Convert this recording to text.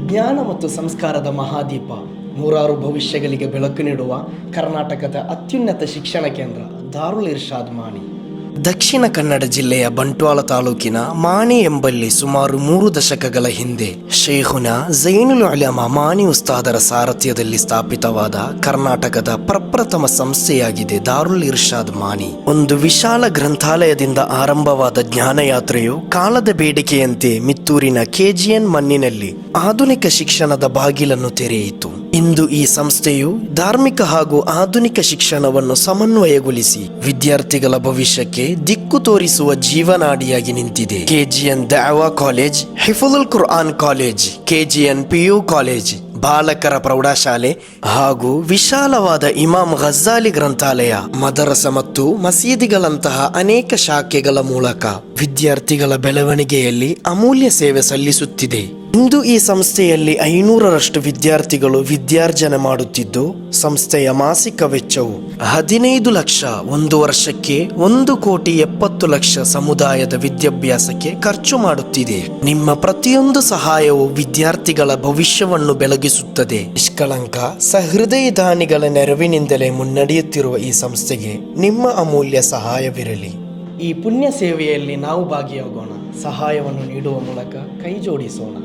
ಜ್ಞಾನ ಮತ್ತು ಸಂಸ್ಕಾರದ ಮಹಾದೀಪ, ನೂರಾರು ಭವಿಷ್ಯಗಳಿಗೆ ಬೆಳಕು ನೀಡುವ ಕರ್ನಾಟಕದ ಅತ್ಯುನ್ನತ ಶಿಕ್ಷಣ ಕೇಂದ್ರ ದಾರುಲ್ ಇರ್ಷಾದ್ ಮಾಣಿ. ದಕ್ಷಿಣ ಕನ್ನಡ ಜಿಲ್ಲೆಯ ಬಂಟ್ವಾಳ ತಾಲೂಕಿನ ಮಾಣಿ ಎಂಬಲ್ಲಿ ಸುಮಾರು 3 ದಶಕಗಳ ಹಿಂದೆ ಶೇಖುನಾ ಝೈನುಲ್ ಉಲಮಾ ಮಾಣಿ ಉಸ್ತಾದರ ಸಾರಥ್ಯದಲ್ಲಿ ಸ್ಥಾಪಿತವಾದ ಕರ್ನಾಟಕದ ಪ್ರಪ್ರಥಮ ಸಂಸ್ಥೆಯಾಗಿದೆ ದಾರುಲ್ ಇರ್ಷಾದ್ ಮಾಣಿ. ಒಂದು ವಿಶಾಲ ಗ್ರಂಥಾಲಯದಿಂದ ಆರಂಭವಾದ ಜ್ಞಾನಯಾತ್ರೆಯು ಕಾಲದ ಬೇಡಿಕೆಯಂತೆ ಮಿತ್ತೂರಿನ ಕೆಜಿಎನ್ ಮಣ್ಣಿನಲ್ಲಿ ಆಧುನಿಕ ಶಿಕ್ಷಣದ ಬಾಗಿಲನ್ನು ತೆರೆಯಿತು. ಇಂದು ಈ ಸಂಸ್ಥೆಯು ಧಾರ್ಮಿಕ ಹಾಗೂ ಆಧುನಿಕ ಶಿಕ್ಷಣವನ್ನು ಸಮನ್ವಯಗೊಳಿಸಿ ವಿದ್ಯಾರ್ಥಿಗಳ ಭವಿಷ್ಯಕ್ಕೆ ದಿಕ್ಕು ತೋರಿಸುವ ಜೀವನಾಡಿಯಾಗಿ ನಿಂತಿದೆ. ಕೆಜಿಎನ್ ದಾವಾ ಕಾಲೇಜ್, ಹಿಫುಜುಲ್ ಕುರ್ಆನ್ ಕಾಲೇಜ್, ಕೆಜಿಎನ್ ಪಿಯು ಕಾಲೇಜ್, ಬಾಲಕರ ಪ್ರೌಢಶಾಲೆ ಹಾಗೂ ವಿಶಾಲವಾದ ಇಮಾಮ್ ಘಜ್ಜಾಲಿ ಗ್ರಂಥಾಲಯ, ಮದರಸ ಮತ್ತು ಮಸೀದಿಗಳಂತಹ ಅನೇಕ ಶಾಖೆಗಳ ಮೂಲಕ ವಿದ್ಯಾರ್ಥಿಗಳ ಬೆಳವಣಿಗೆಯಲ್ಲಿ ಅಮೂಲ್ಯ ಸೇವೆ ಸಲ್ಲಿಸುತ್ತಿದೆ. ಇಂದು ಈ ಸಂಸ್ಥೆಯಲ್ಲಿ 500ರಷ್ಟು ವಿದ್ಯಾರ್ಥಿಗಳು ವಿದ್ಯಾರ್ಜನೆ ಮಾಡುತ್ತಿದ್ದು, ಸಂಸ್ಥೆಯ ಮಾಸಿಕ ವೆಚ್ಚವು 15 ಲಕ್ಷ, ಒಂದು ವರ್ಷಕ್ಕೆ 1,70,00,000 ಸಮುದಾಯದ ವಿದ್ಯಾಭ್ಯಾಸಕ್ಕೆ ಖರ್ಚು ಮಾಡುತ್ತಿದೆ. ನಿಮ್ಮ ಪ್ರತಿಯೊಂದು ಸಹಾಯವು ವಿದ್ಯಾರ್ಥಿಗಳ ಭವಿಷ್ಯವನ್ನು ಬೆಳಗಿಸುತ್ತದೆ. ನಿಷ್ಕಳಂಕ ಸಹೃದಯ ದಾನಿಗಳ ನೆರವಿನಿಂದಲೇ ಮುನ್ನಡೆಯುತ್ತಿರುವ ಈ ಸಂಸ್ಥೆಗೆ ನಿಮ್ಮ ಅಮೂಲ್ಯ ಸಹಾಯವಿರಲಿ. ಈ ಪುಣ್ಯ ಸೇವೆಯಲ್ಲಿ ನಾವು ಭಾಗಿಯಾಗೋಣ. ಸಹಾಯವನ್ನು ನೀಡುವ ಮೂಲಕ ಕೈ ಜೋಡಿಸೋಣ.